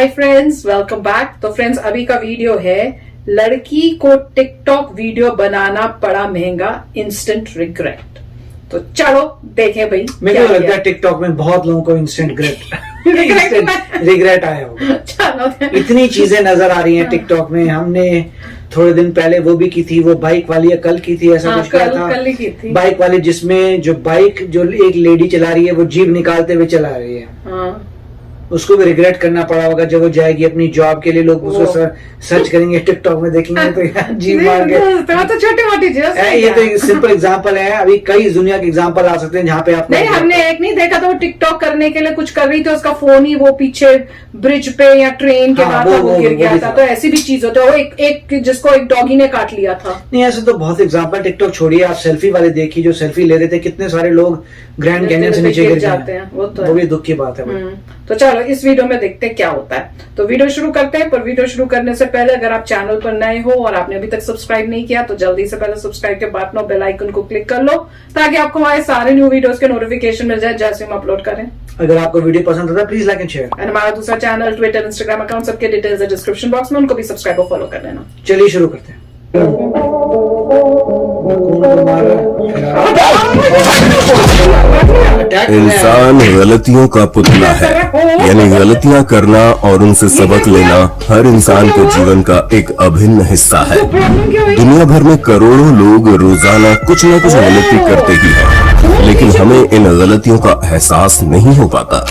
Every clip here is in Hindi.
Hi friends, welcome back. तो फ्रेंड्स, अभी का वीडियो है लड़की को टिकटॉक वीडियो बनाना पड़ा महंगा, इंस्टेंट रिग्रेट। तो चलो देखें भाई। मेरे को लगता है टिकटॉक में बहुत लोगों को इंस्टेंट रिग्रेट आया होगा। इतनी चीजें नजर आ रही हैं टिकटॉक में। हमने थोड़े दिन पहले वो भी की थी, वो बाइक वाली, कल की थी, ऐसा कुछ कहा था। कल की थी बाइक वाली, जिसमें जो बाइक जो एक लेडी चला रही है वो जीभ निकालते हुए चला रही है। हाँ। उसको भी रिग्रेट करना पड़ा होगा जब वो जाएगी अपनी जॉब के लिए। लोग उसको सर्च करेंगे, टिकटॉक में देखेंगे तो यार जीभ मार के। तो छोटी मोटी चीज, ये तो एक सिंपल एग्जांपल है। अभी कई दुनिया के एग्जांपल आ सकते हैं जहाँ पे आप नहीं, हमने एक नहीं देखा था, वो टिकटॉक करने के लिए कुछ कर रही थी, उसका फोन ही वो पीछे ब्रिज पे या ट्रेन के बाद वो गिर गया था। तो ऐसी भी चीज होती है। वो एक जिसको एक डॉगी ने काट लिया था। नहीं, ऐसे तो बहुत एग्जांपल। टिकटॉक छोड़िए, आप सेल्फी वाले देखिए, जो सेल्फी ले रहे थे, कितने सारे लोग ग्रैंड कैनियन से नीचे गिर जाते हैं। वो भी दुख की बात है। तो चलो इस वीडियो में देखते हैं क्या होता है। तो वीडियो शुरू करते हैं, पर वीडियो शुरू करने से पहले अगर आप चैनल पर नए हो और आपने अभी तक सब्सक्राइब नहीं किया तो जल्दी से पहले सब्सक्राइब के बटन, बेल आइकन को क्लिक कर लो ताकि आपको हमारे सारे न्यू वीडियोस के नोटिफिकेशन मिल जाए जैसे हम अपलोड करें। अगर आपको वीडियो पसंद आता है please like and share. And हमारा दूसरा चैनल, ट्विटर, इंस्टाग्राम अकाउंट, सबके डिटेल्स है डिस्क्रिप्शन बॉक्स में, उनको भी सब्सक्राइब और फॉलो कर लेना। चलिए शुरू करते हैं। इंसान गलतियों का पुतला है, यानी गलतियां करना और उनसे सबक लेना हर इंसान के जीवन का एक अभिन्न हिस्सा है। दुनिया भर में करोड़ों लोग रोजाना कुछ न कुछ गलती करते ही हैं, लेकिन हमें इन गलतियों का एहसास नहीं हो पाता।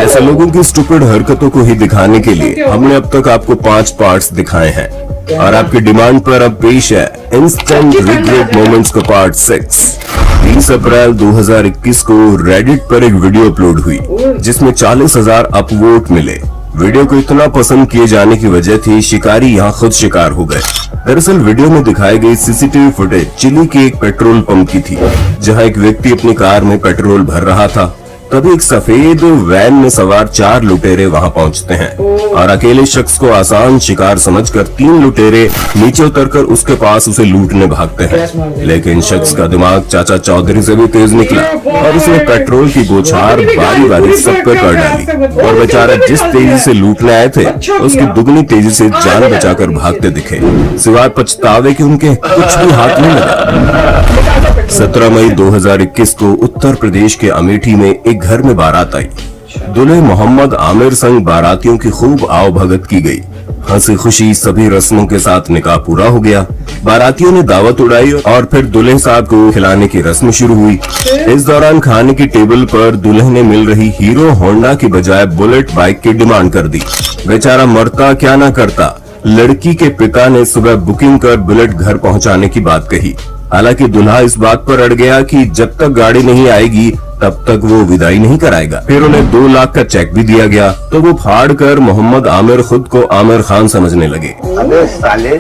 ऐसे लोगों की स्टूपिड हरकतों को ही दिखाने के लिए हमने अब तक आपको 5 पार्ट्स दिखाए हैं, और आपकी डिमांड पर अब पेश है इंस्टेंट रिग्रेट मोमेंट्स का पार्ट 6। 20 अप्रैल 2021 को रेडिट पर एक वीडियो अपलोड हुई जिसमें 40,000 अपवोट मिले। वीडियो को इतना पसंद किए जाने की वजह थी शिकारी यहाँ खुद शिकार हो गए। दरअसल वीडियो में दिखाई गई सीसीटीवी फुटेज चिली के एक पेट्रोल पंप की थी, जहाँ एक व्यक्ति अपनी कार में पेट्रोल भर रहा था। तभी एक सफेद वैन में सवार 4 लुटेरे वहां पहुंचते हैं और अकेले शख्स को आसान शिकार समझकर 3 लुटेरे नीचे उतरकर उसके पास उसे लूटने भागते हैं। लेकिन शख्स का दिमाग चाचा चौधरी से भी तेज निकला और उसने पेट्रोल की बौछार बारी बारी सब पे कर डाली, और बेचारा जिस तेजी से लूटने आए थे उसकी दुगनी तेजी से जान बचाकर भागते दिखे, सिवाय पछतावे कि उनके कुछ भी हाथ नहीं लगा। 17 मई 2021 को उत्तर प्रदेश के अमेठी में एक घर में बारात आई। दूल्हे मोहम्मद आमिर संग बारातियों की खूब आवभगत की गई। हंसी खुशी सभी रस्मों के साथ निकाह पूरा हो गया। बारातियों ने दावत उड़ाई और फिर दूल्हे साहब को खिलाने की रस्म शुरू हुई। इस दौरान खाने की टेबल पर दूल्हे ने मिल रही हीरो होंडा की बजाय बुलेट बाइक की डिमांड कर दी। बेचारा मरता क्या ना करता, लड़की के पिता ने सुबह बुकिंग कर बुलेट घर पहुंचाने की बात कही। हालांकि दूल्हा इस बात पर अड़ गया कि जब तक गाड़ी नहीं आएगी तब तक वो विदाई नहीं कराएगा। फिर उन्हें 2 लाख का चेक भी दिया गया, तो वो फाड़ कर मोहम्मद आमिर खुद को आमिर खान समझने लगे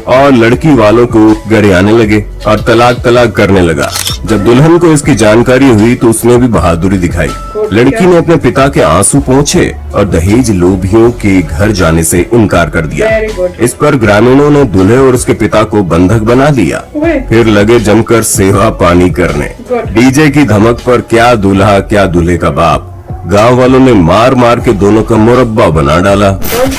और लड़की वालों को गरियाने लगे और तलाक करने लगा। जब दुल्हन को इसकी जानकारी हुई तो उसने भी बहादुरी दिखाई। लड़की ने अपने पिता के आंसू पोंछे और दहेज लोभियों के घर जाने से इनकार कर दिया। इस पर ग्रामीणों ने दूल्हे और उसके पिता को बंधक बना दिया। फिर लगे जमकर सेवा पानी करने। डीजे की धमक पर क्या दूल्हा क्या दूल्हे का बाप, गांव वालों ने मार मार के दोनों का मुरब्बा बना डाला।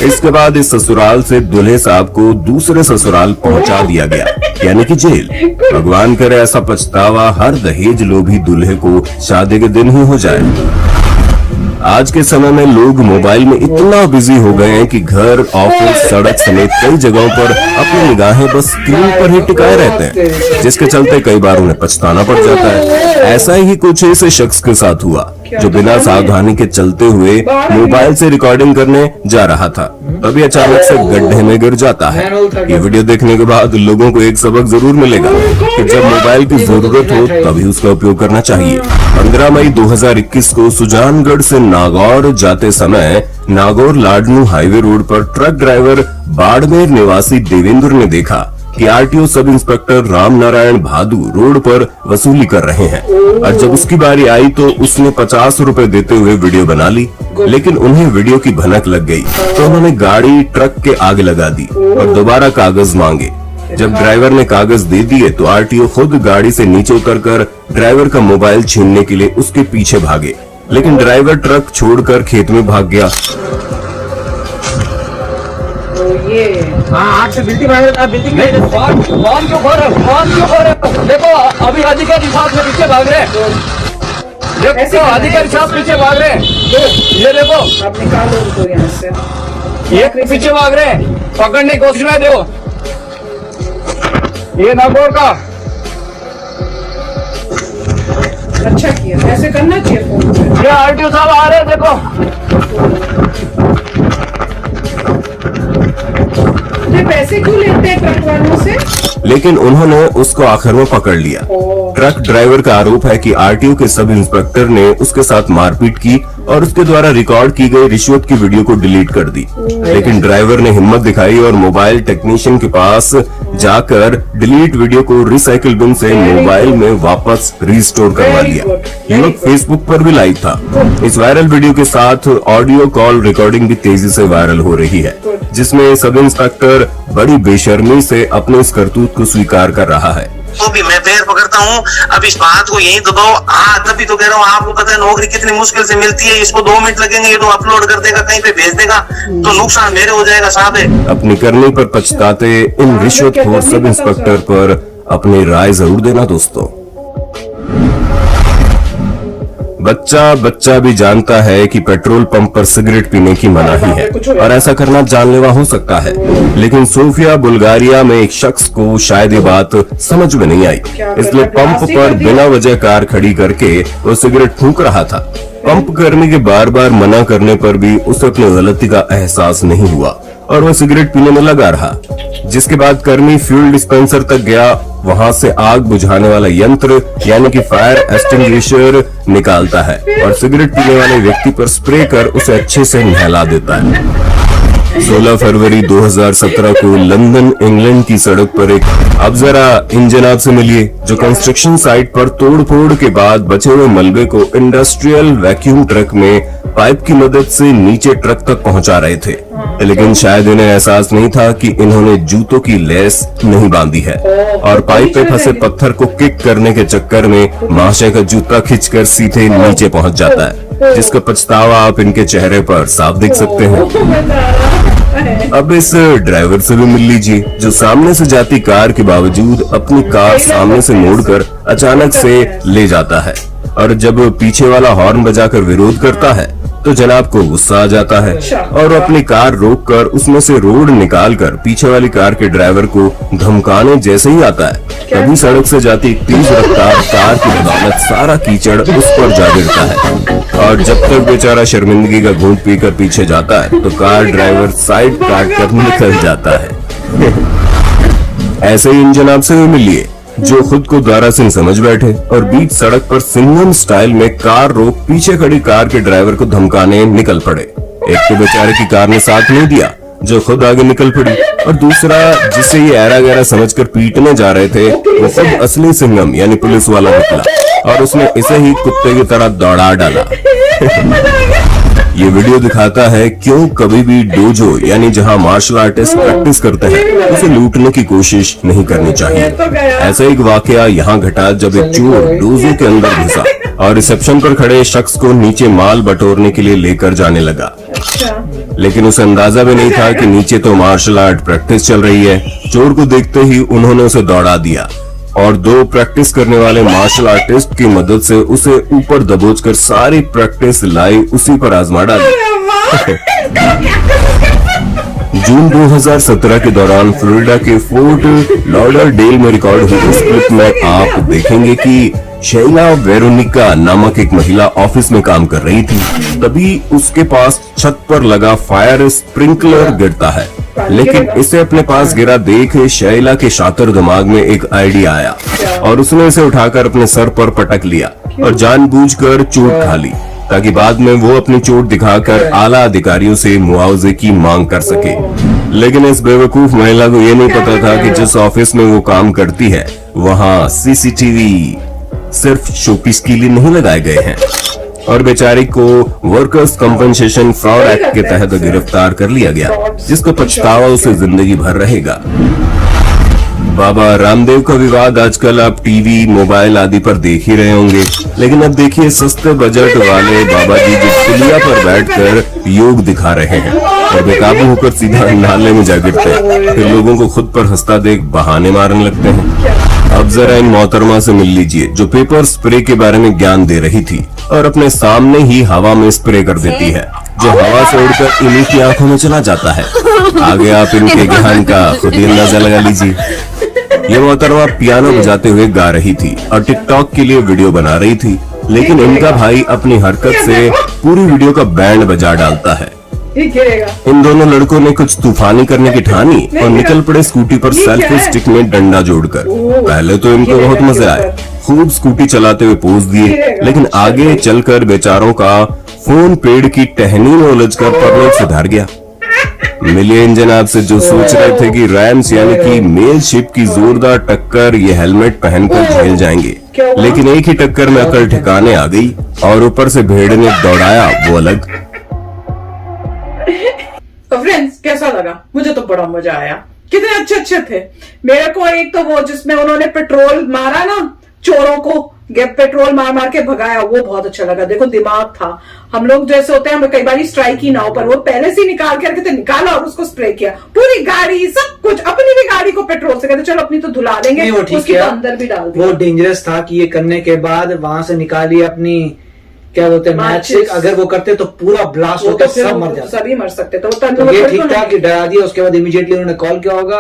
इसके बाद इस ससुराल से दूल्हे साहब को दूसरे ससुराल पहुंचा दिया गया, यानी कि जेल। भगवान करे ऐसा पछतावा हर दहेज लोभी दूल्हे को शादी के दिन ही हो जाए। आज के समय में लोग मोबाइल में इतना बिजी हो गए हैं कि घर, ऑफिस, सड़क समेत कई जगहों पर अपनी निगाहें बस स्क्रीन पर ही टिकाए रहते हैं, जिसके चलते कई बार उन्हें पछताना पड़ जाता है। ऐसा ही कुछ इस शख्स के साथ हुआ जो बिना सावधानी के चलते हुए मोबाइल से रिकॉर्डिंग करने जा रहा था, तभी अचानक से गड्ढे में गिर जाता है। ये वीडियो देखने के बाद लोगों को एक सबक जरूर मिलेगा कि जब मोबाइल की जरूरत हो तभी उसका उपयोग करना चाहिए। 15 मई 2021 को सुजानगढ़ से नागौर जाते समय नागौर लाडनू हाईवे रोड पर ट्रक ड्राइवर बाड़मेर निवासी देवेंद्र ने देखा कि RTO sub inspector Ram Narayan भादु रोड पर वसूली कर रहे हैं, और जब उसकी बारी आई तो उसने 50 रुपए देते हुए वीडियो बना ली। लेकिन उन्हें वीडियो की भनक लग गई तो उन्होंने गाड़ी ट्रक के आगे लगा दी और दोबारा कागज मांगे। जब ड्राइवर ने कागज दे दिए तो आरटीओ खुद गाड़ी से नीचे उतरकर ड्राइवर का मोबाइल छीनने के लिए उसके पीछे भागे, लेकिन ड्राइवर ट्रक छोड़कर खेत में भाग गया। ये हाँ आग से बिल्डिंग भाग रहा, बिल्डिंग नहीं कौन क्यों खो रहे? देखो अभी अधिकारी साहब में पीछे भाग रहे हैं। देखो अधिकारी साहब पीछे भाग रहे हैं। ये देखो आप निकालो उनको यहाँ से। ये पीछे भाग रहे हैं, पकड़ने की कोशिश में। देखो ये नागौर का। अच्छा किया, ऐसे करना चाहिए फोन पे। ये आरटीओ साहब आ रहे हैं, देखो। ये पैसे क्यों लेते हैं ट्रक वालों से? लेकिन उन्होंने उसको आखिर में पकड़ लिया। ट्रक ड्राइवर का आरोप है कि आरटीओ के सब इंस्पेक्टर ने उसके साथ मारपीट की और उसके द्वारा रिकॉर्ड की गई रिश्वत की वीडियो को डिलीट कर दी। लेकिन ड्राइवर ने हिम्मत दिखाई और मोबाइल टेक्नीशियन के पास जाकर डिलीट वीडियो को रिसाइकिल बिन से मोबाइल में वापस रिस्टोर करवा लिया। युवक फेसबुक पर भी लाइव था। इस वायरल वीडियो के साथ ऑडियो कॉल रिकॉर्डिंग भी तेजी से वायरल हो रही है, जिसमें सब इंस्पेक्टर बड़ी बेशर्मी से अपने इस करतूत को स्वीकार कर रहा है। तो भी मैं पैर पकड़ता हूँ, अब इस बात को यही दबाओ। तभी तो कह रहा हूँ, आपको पता है नौकरी कितनी मुश्किल से मिलती है। इसको 2 मिनट लगेंगे, ये तो अपलोड कर देगा, कहीं पे भेज देगा, तो नुकसान मेरे हो जाएगा साहब। अपनी करनी पर पछताते इन रिश्वतखोर सब इंस्पेक्टर पर अपनी राय जरूर देना दोस्तों। बच्चा भी जानता है कि पेट्रोल पंप पर सिगरेट पीने की मनाही है और ऐसा करना जानलेवा हो सकता है, लेकिन सोफिया बुल्गारिया में एक शख्स को शायद ये बात समझ में नहीं आई, इसलिए पंप पर बिना वजह कार खड़ी करके वो सिगरेट फूंक रहा था। पंप कर्मी के बार बार मना करने पर भी उसे अपनी गलती का एहसास नहीं हुआ और वो सिगरेट पीने में लगा रहा, जिसके बाद कर्मी फ्यूल डिस्पेंसर तक गया। वहां से आग बुझाने वाला यंत्र यानी कि फायर एक्सटिंग्विशर निकालता है और सिगरेट पीने वाले व्यक्ति पर स्प्रे कर उसे अच्छे से नहला देता है। 16 फरवरी 2017 को लंदन इंग्लैंड की सड़क पर एक, अब जरा इन जनाब से मिलिए, जो कंस्ट्रक्शन साइट पर तोड़-फोड़ के बाद बचे हुए मलबे को इंडस्ट्रियल वैक्यूम ट्रक में पाइप की मदद से नीचे ट्रक तक पहुंचा रहे थे। लेकिन शायद इन्हें एहसास नहीं था कि इन्होंने जूतों की लेस नहीं बांधी है और पाइप पे फंसे पत्थर को किक करने के चक्कर में महाशय का जूता खींचकर सीधे नीचे पहुंच जाता है, जिसका पछतावा आप इनके चेहरे पर साफ देख सकते हैं। अब इस ड्राइवर से भी मिल लीजिए, जो सामने से जाती कार के बावजूद अपनी कार सामने से मोड़कर अचानक से ले जाता है और जब पीछे वाला हॉर्न बजाकर विरोध करता है तो जनाब को गुस्सा आ जाता है और अपनी कार रोककर उसमें से रोड निकालकर पीछे वाली कार के ड्राइवर को धमकाने जैसे ही आता है, तभी सड़क से जाती एक तेज रफ्तार कार की बदौलत सारा कीचड़ उस पर जा गिरता है और जब तक बेचारा शर्मिंदगी का घूंट पीकर पीछे जाता है तो कार ड्राइवर साइड काट कर निकल जाता है। ऐसे ही इन जनाब से भी मिलिए, जो खुद को द्वारा सिंह समझ बैठे और बीच सड़क पर सिंघम स्टाइल में कार रोक पीछे खड़ी कार के ड्राइवर को धमकाने निकल पड़े। एक तो बेचारे की कार ने साथ नहीं दिया, जो खुद आगे निकल पड़ी, और दूसरा जिसे ये ऐरा गैरा समझकर पीटने जा रहे थे वो खुद असली सिंघम यानी पुलिस वाला निकला और उसने इसे ही कुत्ते की तरह दौड़ा डाला। ये वीडियो दिखाता है क्यों कभी भी डोजो यानी जहां मार्शल आर्टिस्ट प्रैक्टिस करते हैं उसे लूटने की कोशिश नहीं करनी चाहिए। ऐसा एक वाकया यहाँ घटा जब एक चोर डोजो के अंदर घुसा और रिसेप्शन पर खड़े शख्स को नीचे माल बटोरने के लिए लेकर जाने लगा, लेकिन उसे अंदाजा भी नहीं था कि नीचे तो मार्शल आर्ट प्रैक्टिस चल रही है। चोर को देखते ही उन्होंने उसे दौड़ा दिया और 2 प्रैक्टिस करने वाले मार्शल आर्टिस्ट की मदद से उसे ऊपर दबोचकर सारी प्रैक्टिस लाइव उसी पर आजमा डाली। जून 2017 के दौरान फ्लोरिडा के फोर्ट लॉडरडेल में रिकॉर्ड हुई इस क्लिप में आप देखेंगे कि शैला वेरोनिका नामक एक महिला ऑफिस में काम कर रही थी, तभी उसके पास छत पर लगा फायर स्प्रिंकलर गिरता है, लेकिन इसे अपने पास गिरा देख शैला के शातिर दिमाग में एक आइडिया आया और उसने इसे उठाकर अपने सर पर पटक लिया और जानबूझकर चोट खा ली ताकि बाद में वो अपनी चोट दिखाकर आला अधिकारियों से मुआवजे की मांग कर सके। लेकिन इस बेवकूफ महिला को ये नहीं पता था कि जिस ऑफिस में वो काम करती है वहाँ सीसीटीवी सिर्फ शोपीस के लिए नहीं लगाए गए हैं और बेचारी को वर्कर्स कंपनसेशन फ्रॉड एक्ट के तहत गिरफ्तार कर लिया गया, जिसका पछतावा उसे जिंदगी भर रहेगा। बाबा रामदेव का विवाद आजकल आप टीवी, मोबाइल आदि पर देख ही रहे होंगे, लेकिन अब देखिए सस्ते बजट वाले बाबा जी जो पुलिया पर बैठकर योग दिखा रहे हैं। और बेकाबू होकर सीधा नाले में जा गिरते हैं। फिर लोगों को खुद पर हंसता देख बहाने मारने लगते हैं। अब जरा इन मोहतरमा से मिल लीजिए जो पेपर स्प्रे के बारे में ज्ञान दे रही थी और अपने सामने ही हवा में स्प्रे कर देती है, जो हवा से उड़कर इन्हीं की आंखों में चला जाता है। आगे आप इनके ज्ञान का खुद ही अंदाजा लगा लीजिए। ये मोहतरमा पियानो बजाते हुए गा रही थी और टिकटॉक के लिए वीडियो बना रही थी, लेकिन इनका भाई अपनी हरकत से पूरी वीडियो का बैंड बजा डालता है। इन दोनों लड़कों ने कुछ तूफानी करने की ठानी और निकल पड़े स्कूटी पर सेल्फी स्टिक में डंडा जोड़कर। पहले तो इनको बहुत मजे आए, खूब स्कूटी चलाते हुए पोज दिए, लेकिन आगे चलकर बेचारों का फोन पेड़ की टहनी में उलझकर परलोक से धर गया। मिले इन जनाब से जो सोच रहे थे कि रैम्स यानी कि मेल शिप की जोरदार टक्कर ये हेलमेट पहनकर झेल जाएंगे, लेकिन एक ही टक्कर में अकल ठिकाने आ गई और ऊपर से भेड़ ने दौड़ाया वो अलग। तो फ्रेंड्स कैसा लगा? मुझे तो बड़ा मजा आया, कितने अच्छे अच्छे थे। मेरे को एक तो वो जिसमें उन्होंने पेट्रोल मारा ना, चोरों को पेट्रोल मार मार के भगाया, वो बहुत अच्छा लगा। देखो दिमाग था। हम लोग जैसे होते हैं, हमें कई बार स्ट्राइक ही ना हो, पर वो पहले से निकाल के रखे थे, निकाला और उसको स्प्रे किया, पूरी गाड़ी सब कुछ, अपनी भी गाड़ी को पेट्रोल से कहते चलो अपनी तो धुला देंगे, उसकी तो अंदर भी डाल दिया। वो डेंजरस था कि ये करने के बाद वहां से निकाली अपनी क्या बोलते हैं मैच, अगर वो करते तो पूरा ब्लास्ट होता, सब मर जाते, सभी मर सकते। तो ये ठीक था कि डरा दिया। उसके बाद इमीडिएटली उन्होंने कॉल किया होगा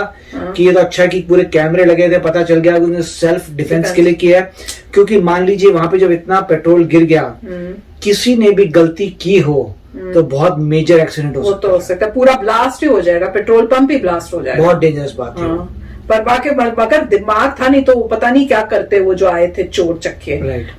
कि ये तो अच्छा कि पूरे कैमरे लगे थे, पता चल गया उन्होंने सेल्फ डिफेंस के लिए किया है। क्योंकि मान लीजिए वहां पे जब इतना पेट्रोल गिर गया, किसी ने भी गलती की हो तो बहुत मेजर एक्सीडेंट हो सकता है, पूरा ब्लास्ट ही हो जाएगा, पेट्रोल पंप ही ब्लास्ट हो जाएगा। बहुत डेंजरस बात है। पर बाकी मगर दिमाग था नहीं तो वो पता नहीं क्या करते वो जो आए थे चोर चक्के।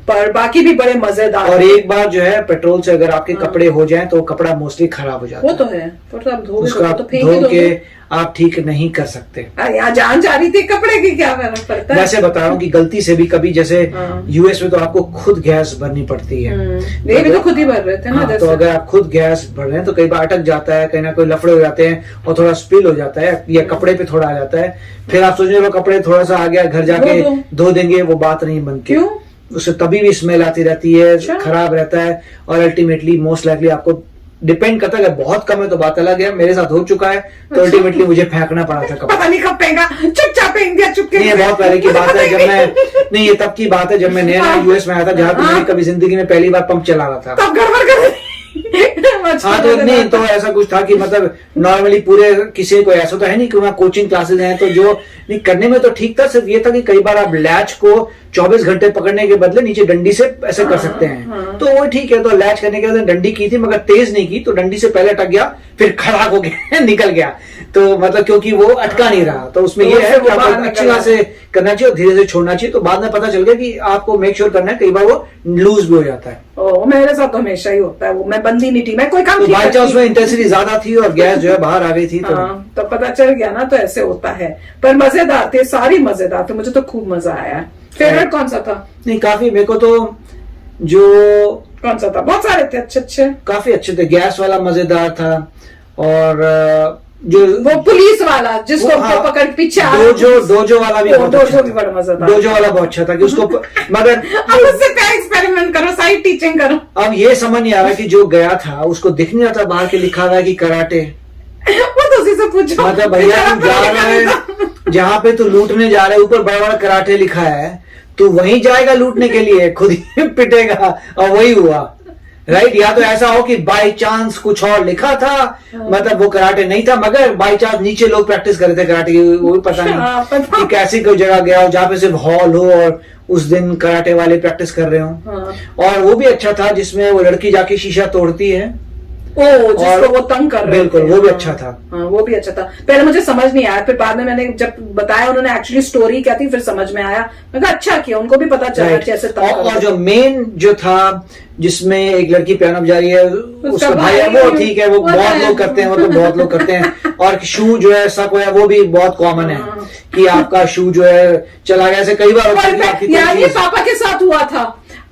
पर बाकी भी बड़े मजेदार। और एक बार जो है पेट्रोल से अगर आपके कपड़े हो जाएं तो कपड़ा मोस्टली खराब हो जाता है। वो तो है, पर आप धो के आप ठीक नहीं कर सकते। यहाँ जान जा रही थी, कपड़े की क्या फर्क पड़ता है। वैसे बता रहा हूँ कि गलती से भी कभी जैसे यूएस में तो आपको खुद गैस भरनी पड़ती है, ये भी तो खुद ही भर रहे थे ना। तो अगर आप खुद गैस भर रहे हैं तो कई बार अटक जाता है, कहीं ना कोई लफड़े हो जाते हैं और थोड़ा स्पिल हो जाता है या कपड़े पे थोड़ा आ जाता है। फिर आप सोचने लो कपड़े थोड़ा सा आ गया, घर जाके धो देंगे, वो बात नहीं बनती। क्यों? उससे तभी भी स्मेल आती रहती है, खराब रहता है और अल्टीमेटली मोस्ट लाइकली आपको डिपेंड करता है। अगर बहुत कम है तो बात अलग है, मेरे साथ हो चुका है तो अल्टीमेटली मुझे फेंकना पड़ा था कपड़ा। पता नहीं कब फेंका, चुपचाप फेंक दिया चुपके। नहीं, बहुत पहले की बात है, जब मैं नहीं, ये तब की बात है जब मैं नया यूएस में आया था, जहाँ पे मैंने कभी जिंदगी में पहली बार पंप चला रहा था। तब गड़बड़ कर हाँ तो नहीं, तो ऐसा कुछ था कि मतलब नॉर्मली पूरे किसी को ऐसा तो है नहीं कि वहाँ कोचिंग क्लासेस हैं, तो जो नहीं करने में तो ठीक था। सिर्फ ये था कि कई बार आप लैच को 24 घंटे पकड़ने के बदले नीचे डंडी से ऐसे कर सकते हैं, तो वो ठीक है। तो लैच करने के बाद डंडी की थी मगर तेज नहीं की, तो डंडी से पहले अटक गया, फिर खड़ा हो गया निकल गया। तो मतलब क्योंकि वो अटका नहीं रहा, तो उसमें ये है कि आपको अच्छी तरह से करना चाहिए और धीरे धीरे छोड़ना चाहिए। तो बाद में पता चल गया कि आपको मेक श्योर करना है, कई बार वो लूज भी हो जाता है। मेरे साथ तो हमेशा ही होता है, वो मैं बंदी नहीं थी, मैं कोई काम बाई चांस में इंटेंसिटी ज्यादा थी और गैस जो है बाहर आ गई थी, तो पता चल गया ना, तो ऐसे होता है। पर मजेदार थे, सारी मजेदार थे, मुझे तो खूब मजा आया। फेवरेट कौन सा था? नहीं काफी, मेरे को तो जो कौन सा था, बहुत सारे थे अच्छे अच्छे, काफी अच्छे थे। गैस वाला मजेदार था और जो वो पुलिस वाला जिसको पकड़ पीछे डोजो वाला भी बहुत अच्छा था। बड़ा मजा था। डोजो वाला बहुत अच्छा था कि उसको मगर अब उससे क्या एक्सपेरिमेंट करो, साइड टीचिंग करो। अब ये समझ नहीं आ रहा कि जो गया था उसको दिख नहीं रहा था बाहर के लिखा हुआ है कि कराटे। वो तो उसी से पूछो, मतलब भैया तू जा रहा है जहाँ पे तू लूटने जा रहे, ऊपर बड़ा बड़ा कराटे लिखा है, तू वहीं जाएगा लूटने के लिए, खुद ही पिटेगा। और वही हुआ, राइट। या तो ऐसा हो कि बाय चांस कुछ और लिखा था, मतलब वो कराटे नहीं था, मगर बाय चांस नीचे लोग प्रैक्टिस कर रहे थे कराटे की, वो भी पता नहीं कि कैसी कोई जगह गया हो जहाँ पे सिर्फ हॉल हो और उस दिन कराटे वाले प्रैक्टिस कर रहे हो। और वो भी अच्छा था जिसमें वो लड़की जाके शीशा तोड़ती है, जिसको वो तंग कर रहे बिल्कुल, वो भी अच्छा था। वो भी अच्छा था। पहले मुझे समझ नहीं आया, फिर बाद में मैंने जब बताया उन्होंने एक्चुअली स्टोरी क्या थी, फिर समझ में आया। मैं कहा अच्छा किया, उनको भी पता चला कैसे तंग। और जो मेन जो था जिसमें एक लड़की पियानो बजा रही है, उसका भाई है, वो ठीक है, वो बहुत लोग करते हैं, वो तो बहुत लोग करते हैं। और शू जो है सब है, वो भी बहुत कॉमन है कि आपका शू जो है चला गया, ऐसे कई बार ये पापा के साथ हुआ था।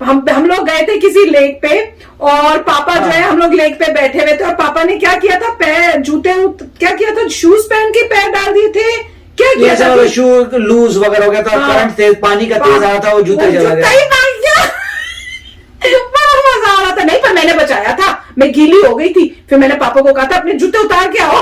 हम लोग गए थे किसी लेक पे और पापा जो है, हम लोग लेक पे बैठे हुए थे और पापा ने क्या किया था, पैर जूते क्या किया था, शूज पहन के पैर डाल दिए थे, क्या किया था, शू लूज वगैरह हो गया था, करंट तेज, पानी का तेज आ रहा था, वो जूते चला गया। बड़ा मजा आ रहा था। नहीं पर मैंने बचाया था, मैं गीली हो गई थी, फिर मैंने पापा को कहा था अपने जूते उतार के आओ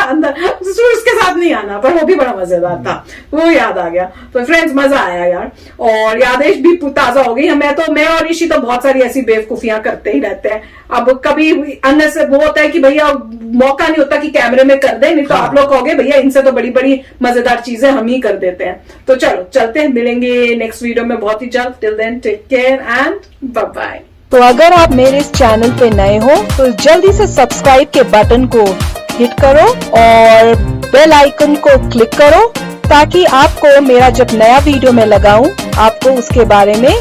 अंदर, शूज के साथ नहीं आना, पर वो भी बड़ा मजेदार था, वो याद आ गया। तो फ्रेंड्स मजा आया यार, और यादें भी ताजा हो गई। मैं और ऋषि तो बहुत सारी ऐसी बेवकूफियां करते ही रहते हैं। अब कभी अन्य से वो होता है कि भैया मौका नहीं होता कि कैमरे में कर दे, नहीं तो आप लोग कहोगे भैया इनसे तो बड़ी बड़ी मजेदार चीजें हम ही कर देते हैं। तो चलो चलते हैं, मिलेंगे नेक्स्ट वीडियो में बहुत ही जल्द। Till then take care and bye bye. तो अगर आप मेरे इस चैनल पे नए हो तो जल्दी से सब्सक्राइब के बटन को हिट करो और बेल आइकन को क्लिक करो, ताकि आपको मेरा जब नया वीडियो मैं लगाऊं आपको उसके बारे में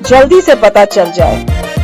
जल्दी से पता चल जाए।